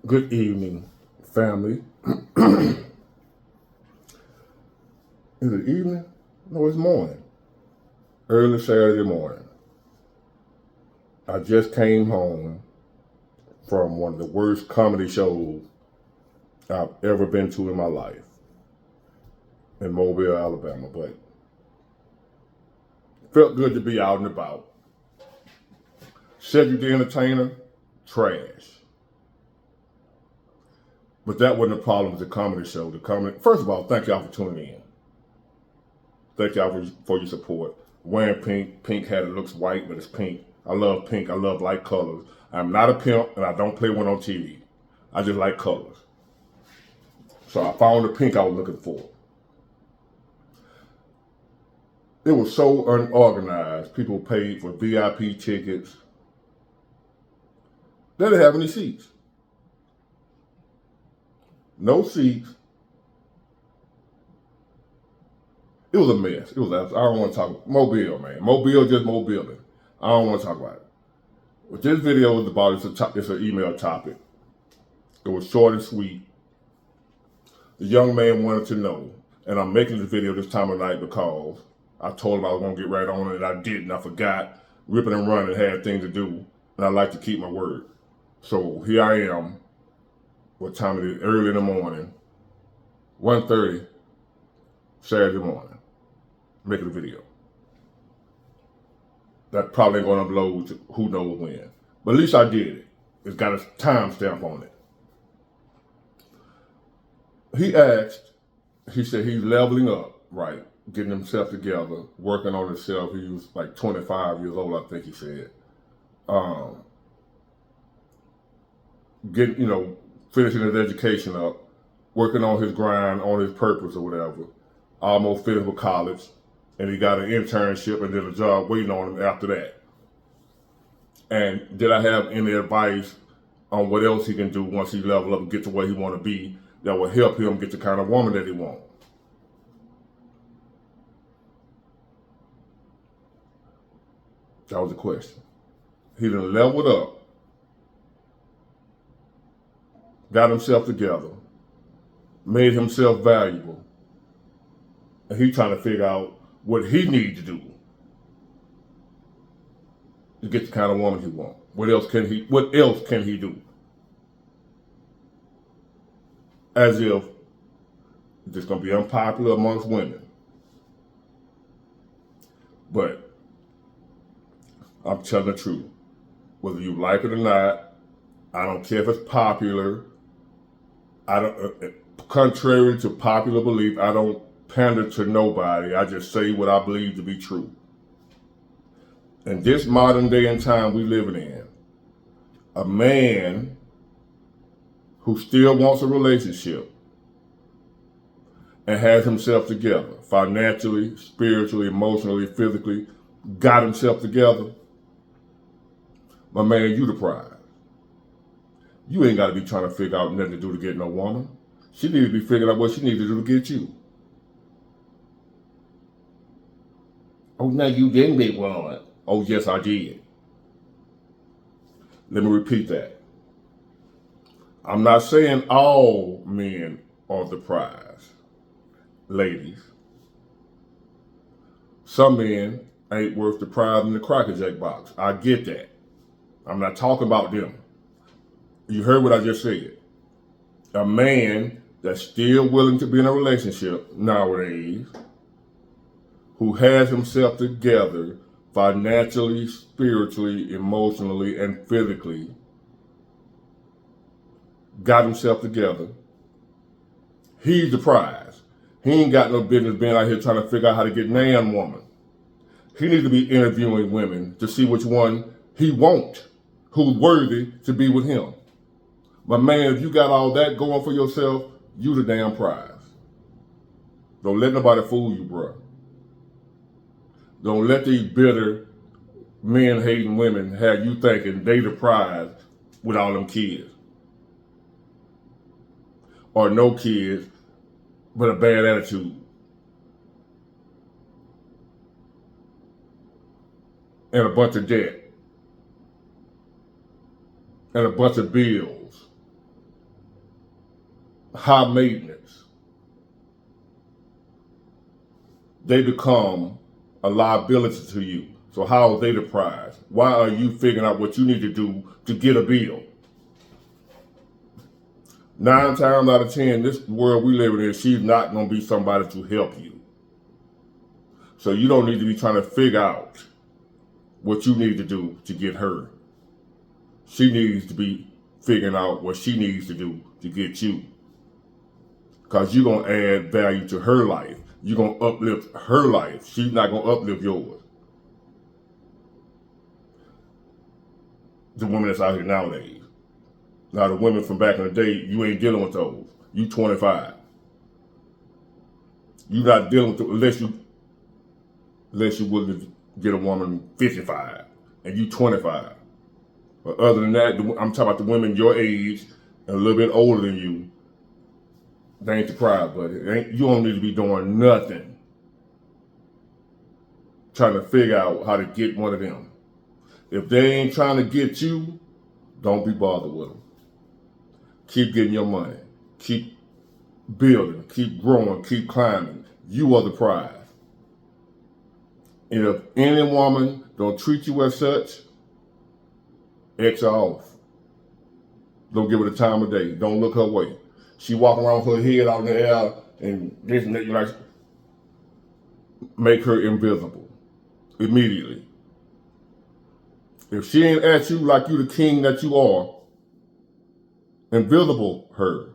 Good evening, family. Is it evening? No, it's morning. Early Saturday morning. I just came home from one of the worst comedy shows I've ever been to in my life in Mobile, Alabama. But felt good to be out and about. Cedric the Entertainer, trash. But that wasn't the problem with the comedy show. First of all, thank y'all for tuning in. Thank y'all for your support. Wearing pink. Pink hat, it looks white, but it's pink. I love pink. I love light colors. I'm not a pimp, and I don't play one on TV. I just like colors. So I found the pink I was looking for. It was so unorganized. People paid for VIP tickets. They didn't have any seats. No seats. It was a mess. I don't want to talk. Mobile, man. Mobile just mobiling. I don't want to talk about it. What this video is about, it's an email topic. It was short and sweet. The young man wanted to know, and I'm making this video this time of night because I told him I was going to get right on it, and I didn't. I forgot, ripping and running, had things to do, and I like to keep my word. So here I am, what time it is, early in the morning, 1:30, Saturday morning, making a video. That probably ain't going to upload who knows when. But at least I did it. It's got a timestamp on it. He said he's leveling up, right? Getting himself together, working on himself. He was like 25 years old, I think he said. Finishing his education up, working on his grind, on his purpose or whatever. Almost finished with college, and he got an internship and did a job waiting on him after that. And did I have any advice on what else he can do once he level up and get to where he want to be that will help him get the kind of woman that he wants? That was the question. He done leveled up, got himself together, made himself valuable, and he trying to figure out what he needs to do to get the kind of woman he wants. What else can he do? As if it's gonna be unpopular amongst women. But I'm telling the truth. Whether you like it or not, I don't care if it's popular. Contrary to popular belief, I don't pander to nobody. I just say what I believe to be true. In this modern day and time we living in, a man who still wants a relationship and has himself together, financially, spiritually, emotionally, physically, got himself together, my man, you the prize. You ain't got to be trying to figure out nothing to do to get no woman. She needs to be figuring out what she needs to do to get you. Oh, no, you didn't get one. Oh, yes, I did. Let me repeat that. I'm not saying all men are the prize. Ladies, some men ain't worth the prize in the Cracker Jack box. I get that. I'm not talking about them. You heard what I just said. A man that's still willing to be in a relationship nowadays, who has himself together financially, spiritually, emotionally, and physically, got himself together, he's the prize. He ain't got no business being out here trying to figure out how to get nan woman. He needs to be interviewing women to see which one he wants, who's worthy to be with him. But man, if you got all that going for yourself, you the damn prize. Don't let nobody fool you, bro. Don't let these bitter men hating women have you thinking they the prize with all them kids. Or no kids, but a bad attitude. And a bunch of debt. And a bunch of bills. high maintenance, they become a liability to you. So how are they the prize? Why are you figuring out what you need to do to get a bill? 9 times out of 10, this world we live in, she's not going to be somebody to help you. So you don't need to be trying to figure out what you need to do to get her. She needs to be figuring out what she needs to do to get you. Because you're going to add value to her life. You're going to uplift her life. She's not going to uplift yours. The women that's out here nowadays. Now the women from back in the day, you ain't dealing with those. You 25. You're not dealing with unless you willing to get a woman 55 and you 25. But other than that, I'm talking about the women your age and a little bit older than you. They ain't the prize, buddy. You don't need to be doing nothing trying to figure out how to get one of them. If they ain't trying to get you, don't be bothered with them. Keep getting your money. Keep building. Keep growing. Keep climbing. You are the prize. And if any woman don't treat you as such, X her off. Don't give her the time of day. Don't look her way. She walking around with her head out in the air and this and that, you like, make her invisible immediately. If she ain't at you like you the king that you are, invisible her.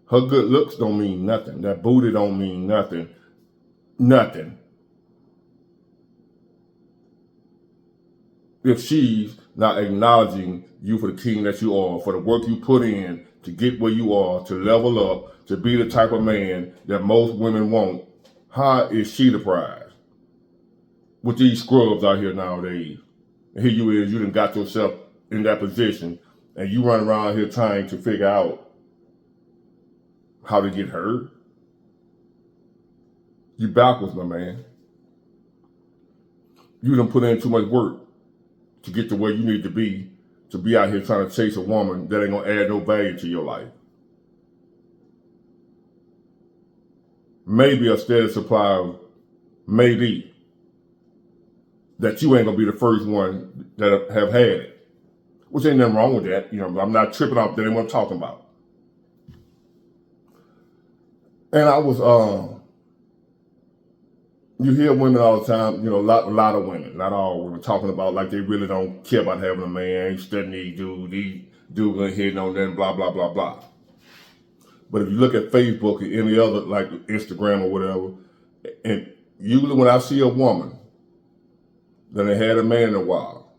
Her good looks don't mean nothing. That booty don't mean nothing. Nothing. If she's not acknowledging you for the king that you are, for the work you put in to get where you are, to level up, to be the type of man that most women want, how is she the prize? With these scrubs out here nowadays. And here you is, you done got yourself in that position, and you run around here trying to figure out how to get her. You backwards, my man. You done put in too much work to get to where you need to be out here trying to chase a woman that ain't gonna add no value to your life. Maybe a steady supply of maybe that you ain't gonna be the first one that have had it. Which ain't nothing wrong with that. You know, I'm not tripping off that ain't what I'm talking about. And I was you hear women all the time, you know, a lot of women, not all women, talking about like they really don't care about having a man, studying these dudes gonna hit on them, blah, blah, blah, blah. But if you look at Facebook or any other, like Instagram or whatever, and usually when I see a woman that ain't had a man in a while,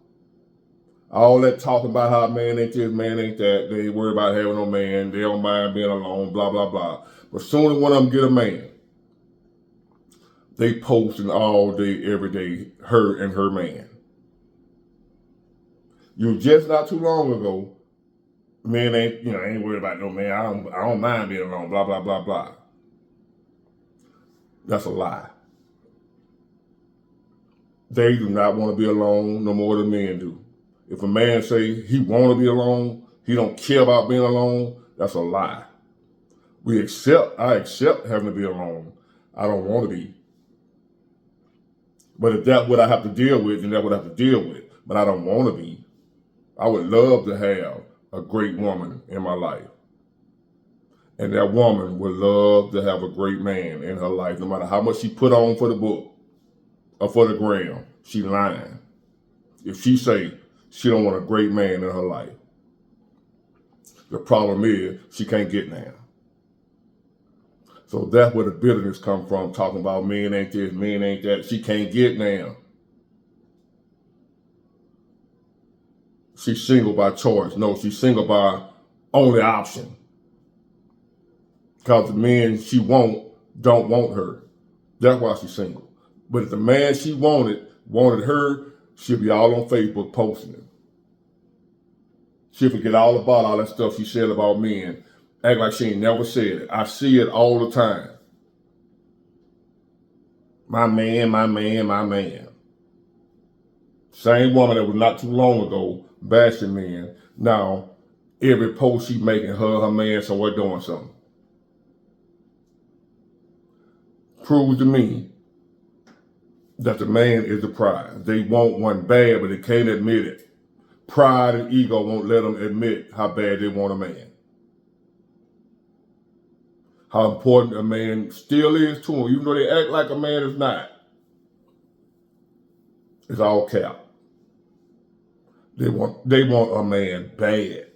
all that talking about how man ain't this, man ain't that, they ain't worried about having no man, they don't mind being alone, blah, blah, blah. But soon as one of them get a man, they posting all day, every day, her and her man. You just not too long ago, men ain't worried about no man. I don't mind being alone, blah, blah, blah, blah. That's a lie. They do not want to be alone no more than men do. If a man say he want to be alone, he don't care about being alone, that's a lie. I accept having to be alone. I don't want to be. But if that's what I have to deal with, then that's what I have to deal with. But I don't want to be. I would love to have a great woman in my life. And that woman would love to have a great man in her life, no matter how much she put on for the book or for the gram. She lying. If she say she don't want a great man in her life. The problem is she can't get now. So that's where the bitterness come from, talking about men ain't this, men ain't that. She can't get now. She's single by choice. No, she's single by only option. Because the men she don't want her. That's why she's single. But if the man she wanted her, she'll be all on Facebook posting it. She'll forget all about all that stuff she said about men. Act like she ain't never said it. I see it all the time. My man, my man, my man. Same woman that was not too long ago bashing men. Now, every post she making, her man somewhere doing something. Proves to me that the man is the prize. They want one bad, but they can't admit it. Pride and ego won't let them admit how bad they want a man. How important a man still is to them, even though they act like a man is not. It's all cap. They want a man bad.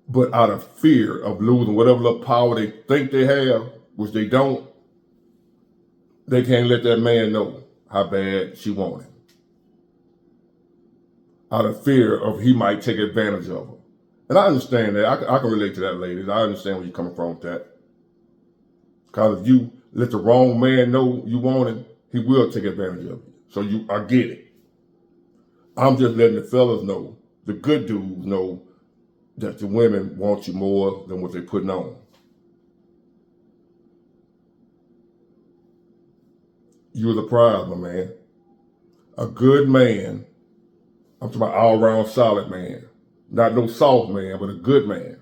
But out of fear of losing whatever little power they think they have, which they don't, they can't let that man know how bad she wants him. Out of fear of he might take advantage of her. And I understand that. I can relate to that, ladies. I understand where you're coming from with that. Because if you let the wrong man know you want him, he will take advantage of you. So I get it. I'm just letting the fellas know, the good dudes know, that the women want you more than what they're putting on. You're the prize, my man. A good man, I'm talking about all-around solid man. Not no soft man, but a good man.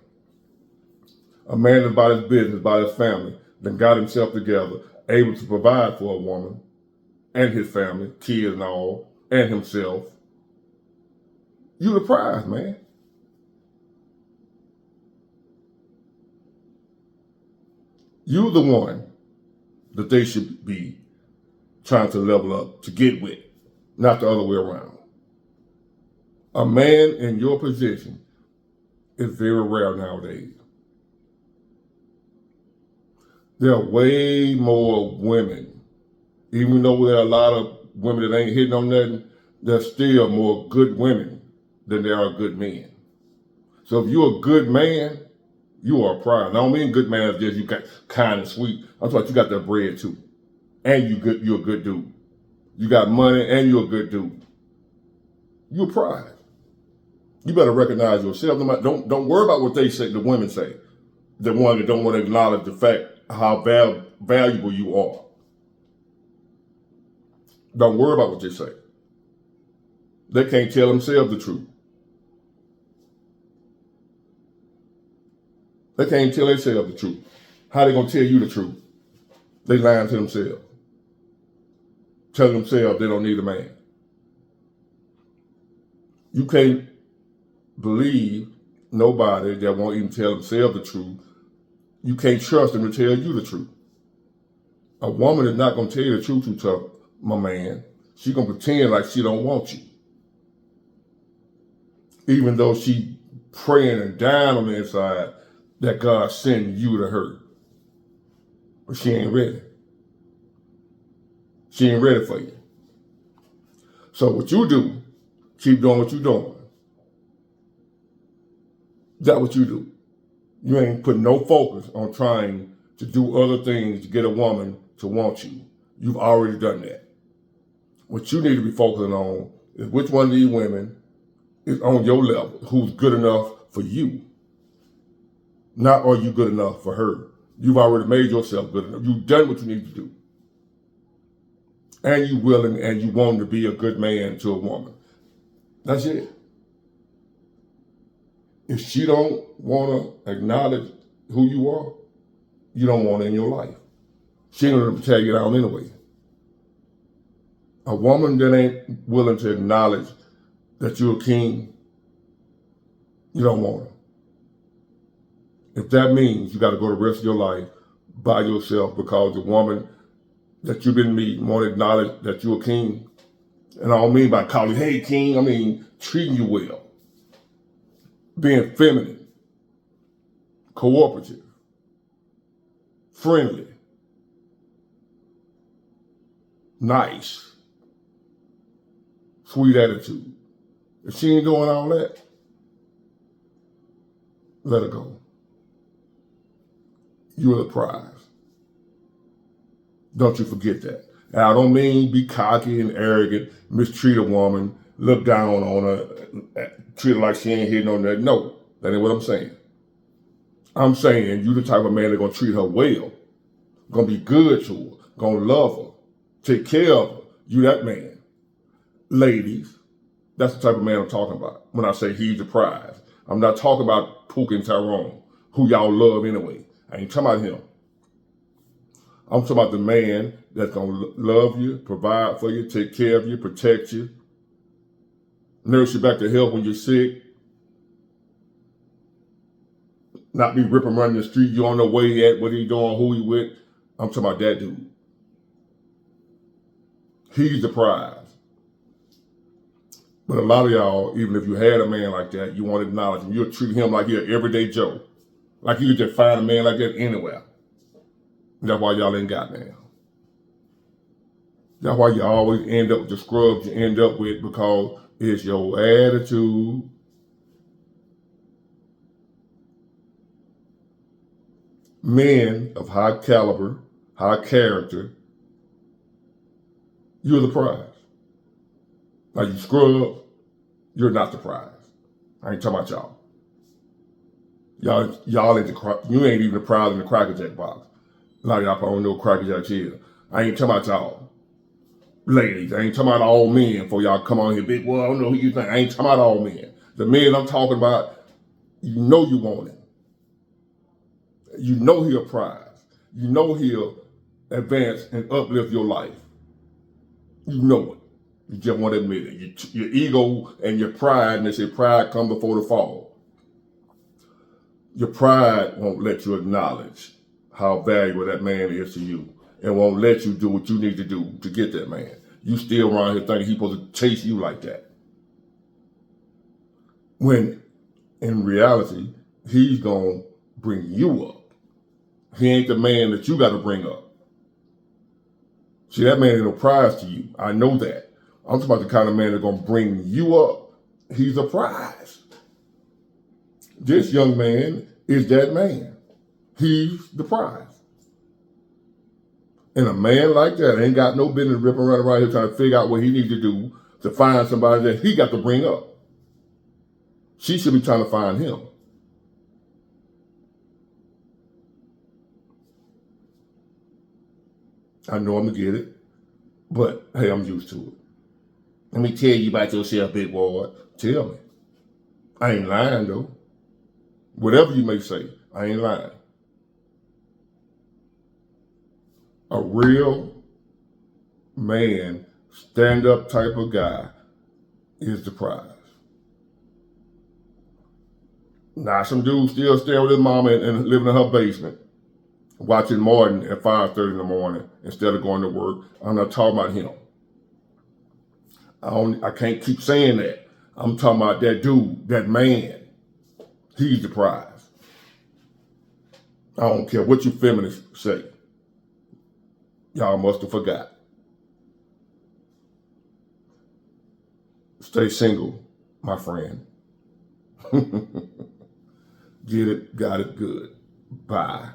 A man that's about his business, about his family, that got himself together, able to provide for a woman and his family, kids and all, and himself. You the prize, man. You the one that they should be trying to level up, to get with, not the other way around. A man in your position is very rare nowadays. There are way more women, even though there are a lot of women that ain't hitting on nothing, there's still more good women than there are good men. So if you're a good man, you are a prize. I don't mean good man as just you got kind and sweet. I'm talking about you got that bread too. And you're a good dude. You got money and you're a good dude. You're a prize. You better recognize yourself. Don't worry about what they say, the women say. The one that don't want to acknowledge the fact how valuable you are. Don't worry about what they say. They can't tell themselves the truth. They can't tell themselves the truth. How they gonna tell you the truth? They lying to themselves. Telling themselves they don't need a man. You can't believe nobody that won't even tell themselves the truth. You can't trust them to tell you the truth. A woman is not gonna tell you the truth to tell my man. She gonna pretend like she don't want you. Even though she praying and dying on the inside that God send you to her. But she ain't ready. She ain't ready for you. So what you do, keep doing what you're doing. That's what you do. You ain't putting no focus on trying to do other things to get a woman to want you. You've already done that. What you need to be focusing on is which one of these women is on your level, who's good enough for you. Not are you good enough for her. You've already made yourself good enough. You've done what you need to do. And you willing and you want to be a good man to a woman. That's it. If she don't want to acknowledge who you are, you don't want it in your life. She ain't going to tell you down anyway. A woman that ain't willing to acknowledge that you're a king, you don't want her. If that means you got to go the rest of your life by yourself because the woman that you've been meeting won't acknowledge that you're a king, and I don't mean by calling, hey, king, I mean treating you well, being feminine, cooperative, friendly, nice, sweet attitude. If she ain't doing all that, let her go. You're the prize. Don't you forget that. And I don't mean be cocky and arrogant, mistreat a woman, look down on her, treat her like she ain't hitting on that. No, that ain't what I'm saying. I'm saying you the type of man that's gonna treat her well, gonna be good to her, gonna love her, take care of her. You that man. Ladies, That's the type of man I'm talking about when I say he's the prize. I'm not talking about Puka and Tyrone, who y'all love anyway. I ain't talking about him. I'm talking about the man that's going to love you, provide for you, take care of you, protect you, nurse you back to health when you're sick, not be ripping around the street. You don't know where he at, what he doing, who he with. I'm talking about that dude. He's the prize. But a lot of y'all, even if you had a man like that, you want to acknowledge him. You'll treat him like he's an everyday Joe. Like you could just find a man like that anywhere. That's why y'all ain't got now. That's why you always end up with the scrubs you end up with, because it's your attitude. Men of high caliber, high character, you're the prize. Now you scrub, you're not the prize. I ain't talking about y'all. Y'all ain't you ain't even the prize in the Cracker Jack box. A lot of y'all probably know Cracker Jacks here. I ain't talking about y'all. Ladies, I ain't talking about all men before y'all come on here, big boy, I don't know who you think. I ain't talking about all men. The men I'm talking about, you know you want him. You know he'll prize. You know he'll advance and uplift your life. You know it. You just want to admit it. Your ego and your pride, and they say pride come before the fall. Your pride won't let you acknowledge how valuable that man is to you, and won't let you do what you need to do to get that man. You still around here thinking he's supposed to chase you like that. When in reality, he's going to bring you up. He ain't the man that you got to bring up. See, that man ain't no prize to you. I know that. I'm talking about the kind of man that's going to bring you up. He's a prize. This young man is that man. He's the prize. And a man like that ain't got no business ripping around here trying to figure out what he needs to do to find somebody that he got to bring up. She should be trying to find him. I know I'm going to get it, but hey, I'm used to it. Let me tell you about yourself, big boy. Tell me. I ain't lying, though. Whatever you may say, I ain't lying. A real man, stand-up type of guy is the prize. Now, some dude still staying with his mama and living in her basement, watching Martin at 5:30 in the morning instead of going to work. I'm not talking about him. I can't keep saying that. I'm talking about that dude, that man. He's the prize. I don't care what you feminists say. Y'all must have forgot. Stay single, my friend. Get it, got it good. Bye.